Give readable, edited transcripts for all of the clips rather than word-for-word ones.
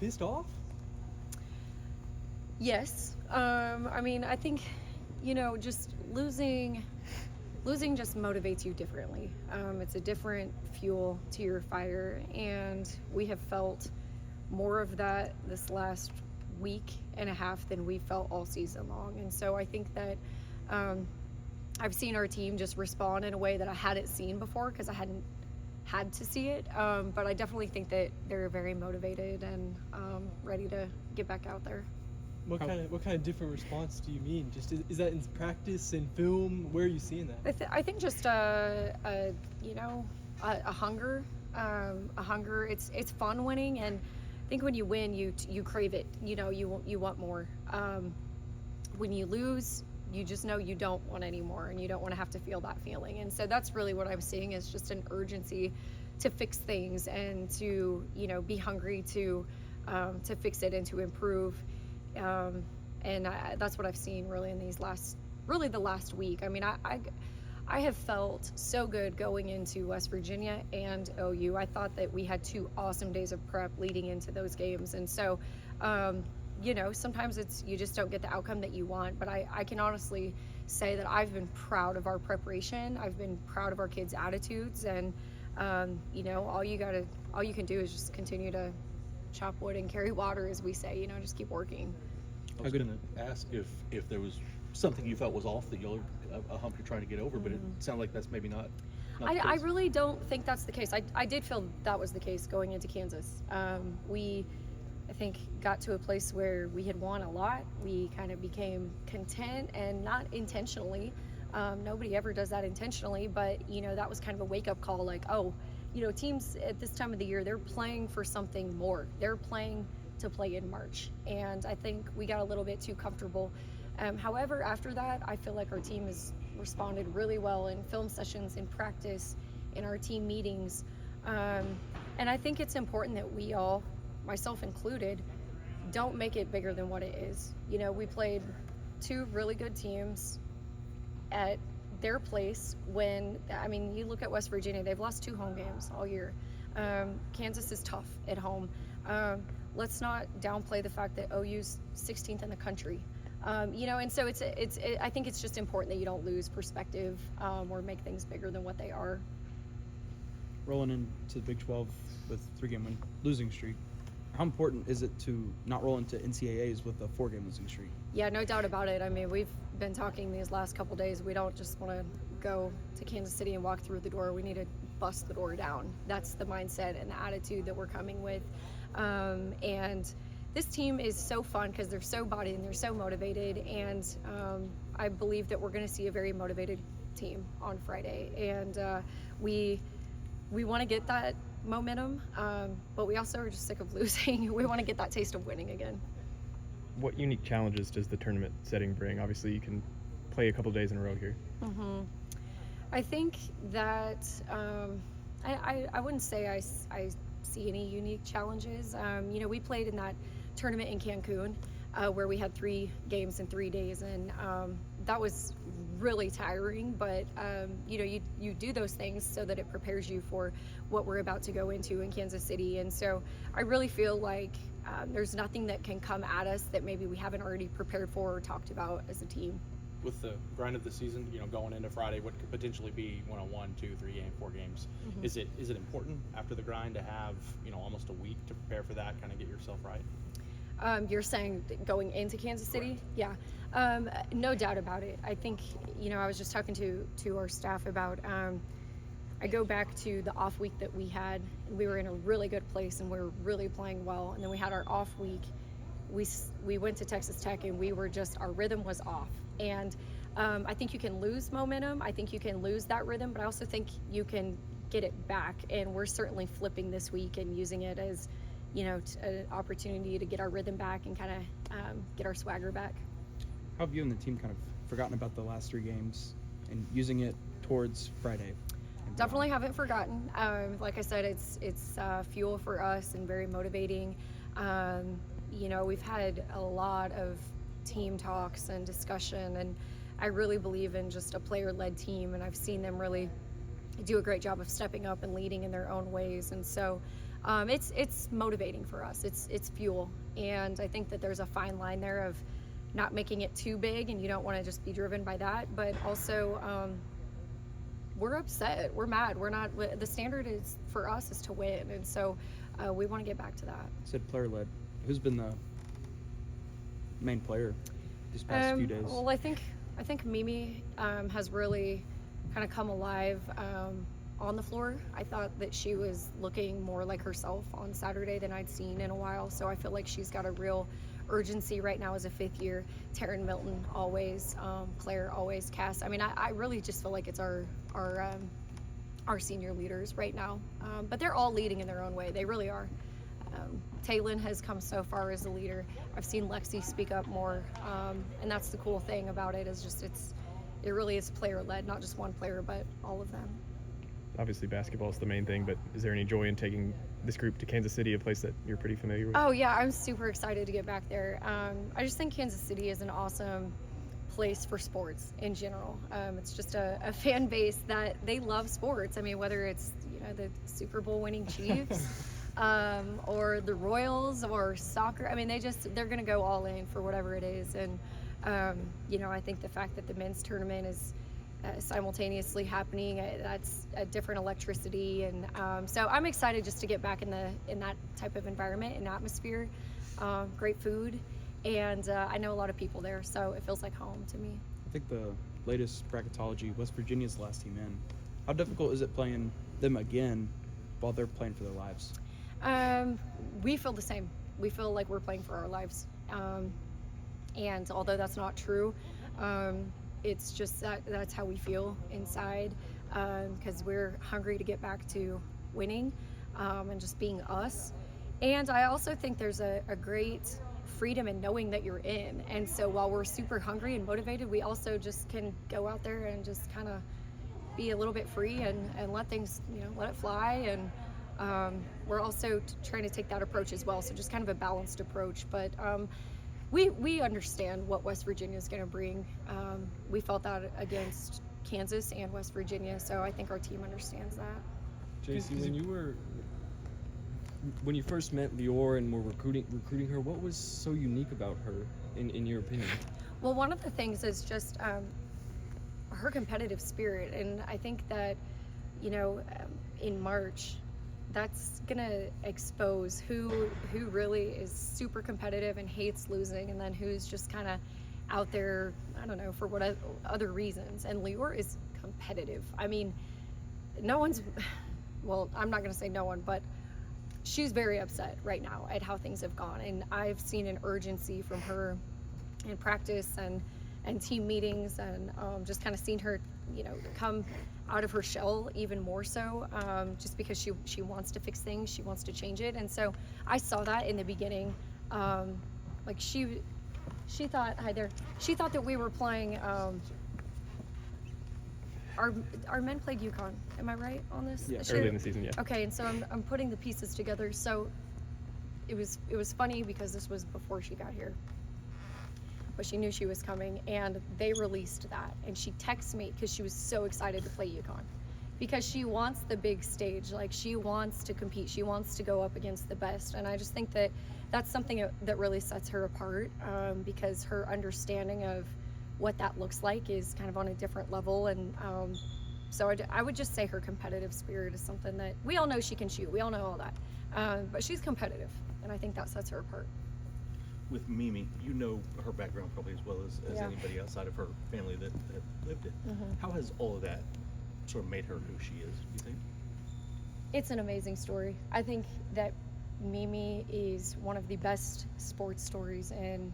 pissed off? Yes. I mean, I think, just losing just motivates you differently. It's a different fuel to your fire, and we have felt more of that this last week and a half than we felt all season long. And so I think that I've seen our team just respond in a way that I hadn't seen before because I hadn't had to see it. But I definitely think that they're very motivated and ready to get back out there. What kind of different response do you mean? Just is that in practice, in film? Where are you seeing that? I think just a hunger, a hunger. It's fun winning, and I think when you win, you crave it. You want more. When you lose, you just know you don't want any more, and you don't want to have to feel that feeling. And so that's really what I'm seeing is just an urgency to fix things and to be hungry to fix it and to improve. And that's what I've seen really in the last week. I mean, I have felt so good going into West Virginia and OU. I thought that we had 2 awesome days of prep leading into those games. And so, sometimes you just don't get the outcome that you want. But I can honestly say that I've been proud of our preparation. I've been proud of our kids' attitudes. And, all you can do is just continue to chop wood and carry water, as we say, just keep working. I was going to ask if there was something you felt was off, that a hump you're trying to get over, but it sounded like that's maybe not the case. I really don't think that's the case. I did feel that was the case going into Kansas. We, I think, got to a place where we had won a lot. We kind of became content, and not intentionally. Nobody ever does that intentionally, but, that was kind of a wake-up call, like, teams at this time of the year, they're playing for something more. They're playing to play in March. And I think we got a little bit too comfortable. However, after that, I feel like our team has responded really well in film sessions, in practice, in our team meetings. And I think it's important that we all, myself included, don't make it bigger than what it is. We played 2 really good teams at their place you look at West Virginia, they've lost 2 home games all year. Kansas is tough at home. Let's not downplay the fact that OU's 16th in the country. And so I think it's just important that you don't lose perspective or make things bigger than what they are. Rolling into the Big 12 with 3-game losing streak, how important is it to not roll into NCAAs with a 4-game losing streak? Yeah, no doubt about it. I mean, we've been talking these last couple days. We don't just want to go to Kansas City and walk through the door. We need to bust the door down. That's the mindset and the attitude that we're coming with. And this team is so fun because they're so bodied and they're so motivated. And I believe that we're going to see a very motivated team on Friday. And we want to get that momentum, but we also are just sick of losing. We want to get that taste of winning again. What unique challenges does the tournament setting bring? Obviously, you can play a couple days in a row here. I think that I wouldn't say I see any unique challenges. We played in that tournament in Cancun where we had 3 games in 3 days, and that was really tiring, but you do those things so that it prepares you for what we're about to go into in Kansas City. And so I really feel like there's nothing that can come at us that maybe we haven't already prepared for or talked about as a team. With the grind of the season, going into Friday, what could potentially be 1, 2, 3 game, 4 games, is it important after the grind to have almost a week to prepare for that, kind of get yourself right? You're saying going into Kansas City? Correct. Yeah, no doubt about it. I think, I was just talking to our staff about, I go back to the off week that we had. We were in a really good place and we were really playing well. And then we had our off week. We went to Texas Tech and our rhythm was off. And I think you can lose momentum. I think you can lose that rhythm, but I also think you can get it back. And we're certainly flipping this week and using it as an opportunity to get our rhythm back and kind of get our swagger back. How have you and the team kind of forgotten about the last 3 games and using it towards Friday? Definitely haven't forgotten. Like I said, it's fuel for us and very motivating. We've had a lot of team talks and discussion, and I really believe in just a player-led team, and I've seen them really do a great job of stepping up and leading in their own ways. And so it's motivating for us. It's fuel, and I think that there's a fine line there of not making it too big, and you don't want to just be driven by that, but also we're upset, we're mad, we're not. The standard is for us is to win, and so we want to get back to that. Said player led. Who's been the main player these past few days? Well, I think Mimi has really kind of come alive on the floor. I thought that she was looking more like herself on Saturday than I'd seen in a while. So I feel like she's got a real urgency right now as a fifth year. Taryn Milton always, Claire always, Cass. I mean, I really just feel like it's our senior leaders right now. But they're all leading in their own way. They really are. Taylin has come so far as a leader. I've seen Lexi speak up more, and that's the cool thing about it is just it really is player led, not just one player, but all of them. Obviously, basketball is the main thing, but is there any joy in taking this group to Kansas City, a place that you're pretty familiar with? Oh yeah, I'm super excited to get back there. I just think Kansas City is an awesome place for sports in general. It's just a fan base that they love sports. I mean, whether it's the Super Bowl winning Chiefs. Or the Royals or soccer. I mean, they're going to go all in for whatever it is. And, I think the fact that the men's tournament is simultaneously happening, that's a different electricity. And so I'm excited just to get back in that type of environment and atmosphere. Great food. And I know a lot of people there, so it feels like home to me. I think the latest bracketology, West Virginia's the last team in. How difficult is it playing them again while they're playing for their lives? We feel the same. We feel like we're playing for our lives. And although that's not true, it's just that's how we feel inside, because we're hungry to get back to winning and just being us. And I also think there's a great freedom in knowing that you're in. And so while we're super hungry and motivated, we also just can go out there and just kind of be a little bit free and let things, let it fly. And we're also trying to take that approach as well, so just kind of a balanced approach. But we understand what West Virginia is going to bring. We felt that against Kansas and West Virginia, so I think our team understands that. Jacie, when you first met Lior and were recruiting her, what was so unique about her, in your opinion? Well, one of the things is just her competitive spirit, and I think that in March, that's gonna expose who really is super competitive and hates losing, and then who's just kind of out there, I don't know, for what other reasons. And Lior is competitive. I mean, I'm not gonna say no one, but she's very upset right now at how things have gone, and I've seen an urgency from her in practice and team meetings, and just kind of seen her come out of her shell even more so, just because she wants to fix things, she wants to change it. And so I saw that in the beginning. Like she thought, hi there, she thought that we were playing, our men played UConn, am I right on this? Yeah, this early year? in the season, yeah. Okay, and so I'm putting the pieces together. So it was funny because this was before she got here, but she knew she was coming, and they released that, and she texted me because she was so excited to play UConn, because she wants the big stage, like she wants to compete, she wants to go up against the best. And I just think that that's something that really sets her apart, because her understanding of what that looks like is kind of on a different level. And so I would just say her competitive spirit is something that we all know she can shoot, we all know all that, but she's competitive, and I think that sets her apart. With Mimi, her background probably as well as Yeah. anybody outside of her family that lived it. Mm-hmm. How has all of that sort of made her who she is, do you think? It's an amazing story. I think that Mimi is one of the best sports stories in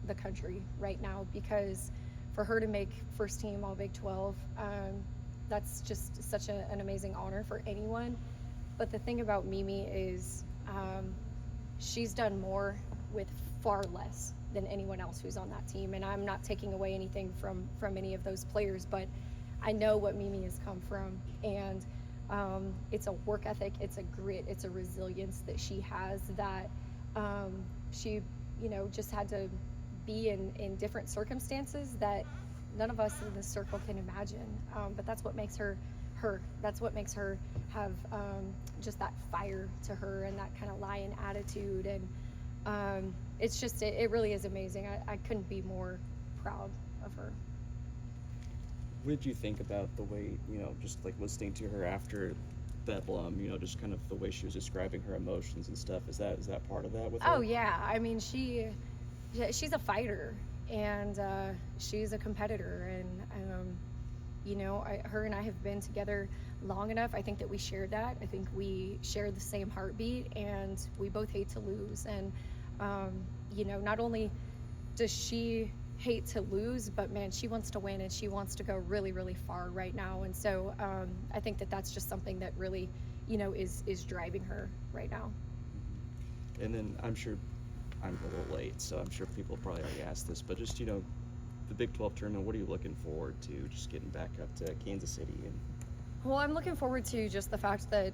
the country right now, because for her to make first team all Big 12, that's just such an amazing honor for anyone. But the thing about Mimi is she's done more with far less than anyone else who's on that team. And I'm not taking away anything from any of those players, but I know what Mimi has come from, and it's a work ethic, it's a grit, it's a resilience that she has, that she just had to be in different circumstances that none of us in this circle can imagine, but that's what makes her her. That's what makes her have just that fire to her and that kind of lion attitude. And it's just, it really is amazing. I couldn't be more proud of her. What did you think about the way, just like listening to her after Bedlam, just kind of the way she was describing her emotions and stuff? Is that part of that with her? Oh yeah, I mean she's a fighter, and she's a competitor, and her and I have been together long enough. I think that we shared that. I think we share the same heartbeat, and we both hate to lose. And not only does she hate to lose, but man, she wants to win, and she wants to go really, really far right now. And so I think that that's just something that really, is driving her right now. And then I'm sure I'm a little late, so I'm sure people probably already asked this, but just, the Big 12 tournament, what are you looking forward to, just getting back up to Kansas City? Well, I'm looking forward to just the fact that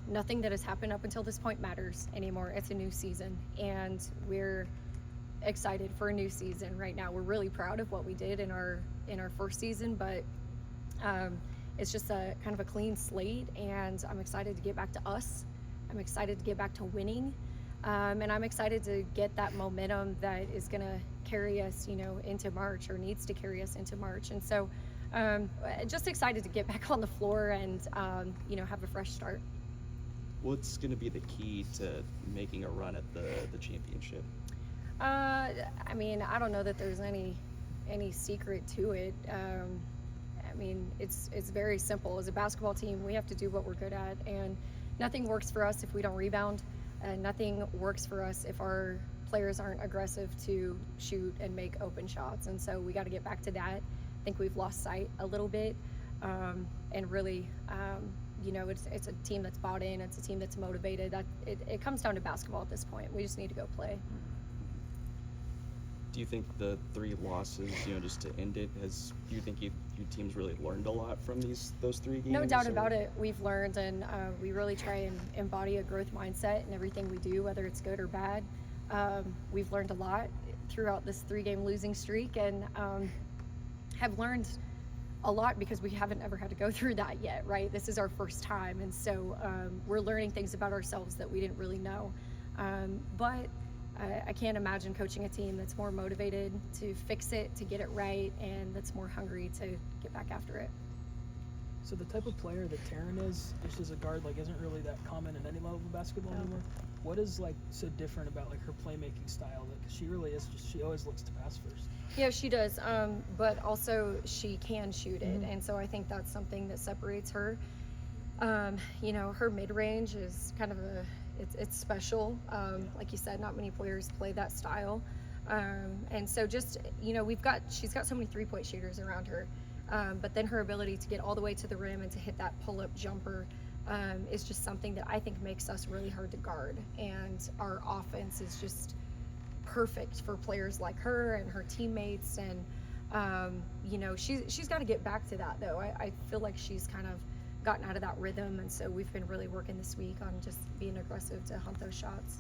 nothing that has happened up until this point matters anymore. It's a new season, and we're excited for a new season right now. We're really proud of what we did in our first season, but it's just a kind of a clean slate, and I'm excited to get back to us. I'm excited to get back to winning, and I'm excited to get that momentum that is going to carry us, into March, or needs to carry us into March. And so just excited to get back on the floor and have a fresh start. What's going to be the key to making a run at the championship? I mean, I don't know that there's any secret to it. I mean, it's very simple. As a basketball team, we have to do what we're good at, and nothing works for us if we don't rebound, and nothing works for us if our players aren't aggressive to shoot and make open shots. And so we got to get back to that. I think we've lost sight a little bit, and really, it's a team that's bought in. It's a team that's motivated. It comes down to basketball at this point. We just need to go play. Do you think the 3 losses, just to end it, do you think your team's really learned a lot from those 3 games? No doubt about it. We've learned, and we really try and embody a growth mindset in everything we do, whether it's good or bad. We've learned a lot throughout this 3-game losing streak, and have learned a lot because we haven't ever had to go through that yet, right? This is our first time, and so we're learning things about ourselves that we didn't really know. But I can't imagine coaching a team that's more motivated to fix it, to get it right, and that's more hungry to get back after it. So the type of player that Taryn is, just as a guard, isn't really that common in any level of basketball anymore. What is so different about her playmaking style? Because she really is she always looks to pass first. Yeah, she does, but also she can shoot it, and so I think that's something that separates her. Her mid-range is kind of it's special. Like you said, not many players play that style. And so just, she's got so many 3-point shooters around her. But then her ability to get all the way to the rim and to hit that pull-up jumper is just something that I think makes us really hard to guard. And our offense is just perfect for players like her and her teammates. And, she's got to get back to that, though. I feel like she's kind of gotten out of that rhythm, and so we've been really working this week on just being aggressive to hunt those shots.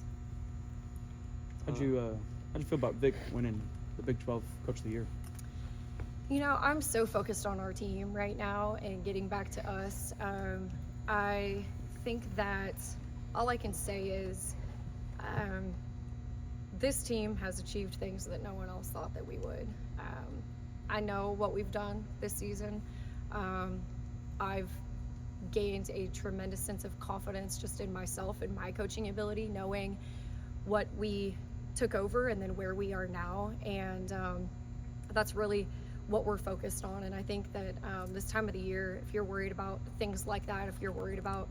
How'd you feel about Vic winning the Big 12 Coach of the Year? I'm so focused on our team right now and getting back to us. I think that all I can say is this team has achieved things that no one else thought that we would. I know what we've done this season. I've gained a tremendous sense of confidence just in myself and my coaching ability, knowing what we took over and then where we are now. And that's really what we're focused on. And I think that this time of the year, if you're worried about things like that, if you're worried about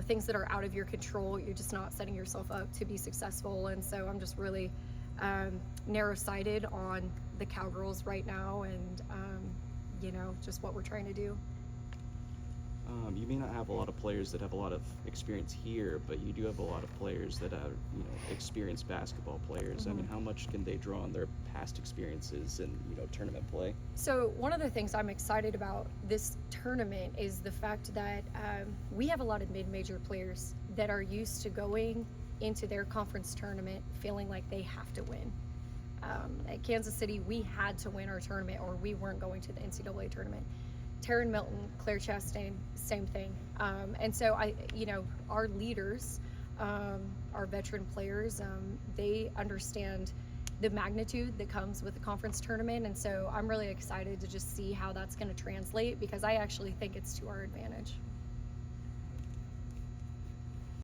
things that are out of your control, you're just not setting yourself up to be successful. And so I'm just really narrow-sighted on the Cowgirls right now, and just what we're trying to do. You may not have a lot of players that have a lot of experience here, but you do have a lot of players that are, experienced basketball players. Mm-hmm. I mean, how much can they draw on their past experiences in, tournament play? So one of the things I'm excited about this tournament is the fact that we have a lot of mid-major players that are used to going into their conference tournament feeling like they have to win. At Kansas City, we had to win our tournament or we weren't going to the NCAA tournament. Taryn Milton, Claire Chastain, same thing. And so our leaders, our veteran players, they understand the magnitude that comes with the conference tournament. And so I'm really excited to just see how that's going to translate, because I actually think it's to our advantage.